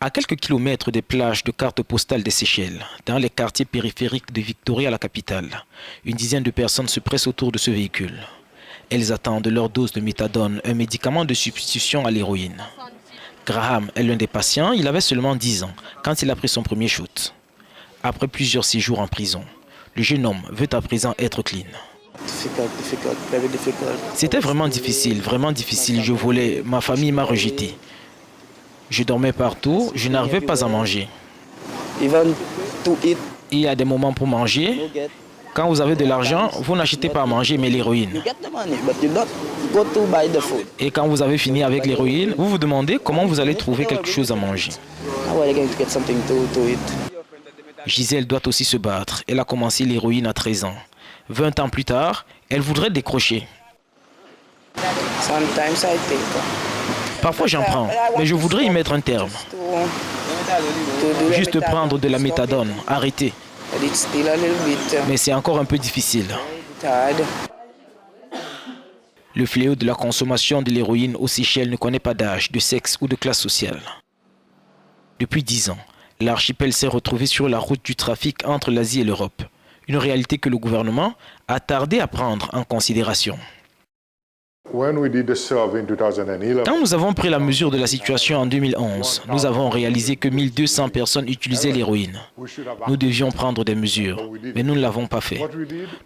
À quelques kilomètres des plages de cartes postales des Seychelles, dans les quartiers périphériques de Victoria, la capitale, une dizaine de personnes se pressent autour de ce véhicule. Elles attendent leur dose de méthadone, un médicament de substitution à l'héroïne. Graham est l'un des patients, il avait seulement 10 ans quand il a pris son premier shoot. Après plusieurs séjours en prison, le jeune homme veut à présent être clean. C'était vraiment difficile, je volais, ma famille m'a rejeté. Je dormais partout, je n'arrivais pas à manger. Il y a des moments pour manger. Quand vous avez de l'argent, vous n'achetez pas à manger, mais l'héroïne. Et quand vous avez fini avec l'héroïne, vous vous demandez comment vous allez trouver quelque chose à manger. Gisèle doit aussi se battre. Elle a commencé l'héroïne à 13 ans. 20 ans plus tard, elle voudrait décrocher. Parfois j'en prends, mais je voudrais y mettre un terme. Juste prendre de la méthadone, arrêter. Mais c'est encore un peu difficile. Le fléau de la consommation de l'héroïne aux Seychelles ne connaît pas d'âge, de sexe ou de classe sociale. Depuis 10 ans, l'archipel s'est retrouvé sur la route du trafic entre l'Asie et l'Europe. Une réalité que le gouvernement a tardé à prendre en considération. Quand nous avons pris la mesure de la situation en 2011, nous avons réalisé que 1200 personnes utilisaient l'héroïne. Nous devions prendre des mesures, mais nous ne l'avons pas fait.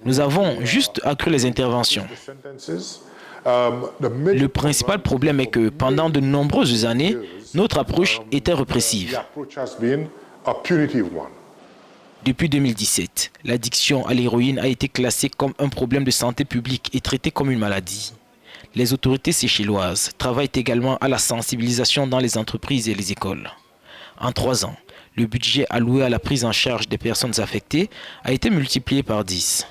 Nous avons juste accru les interventions. Le principal problème est que pendant de nombreuses années, notre approche était répressive. Depuis 2017, l'addiction à l'héroïne a été classée comme un problème de santé publique et traitée comme une maladie. Les autorités séchelloises travaillent également à la sensibilisation dans les entreprises et les écoles. En 3 ans, le budget alloué à la prise en charge des personnes affectées a été multiplié par 10.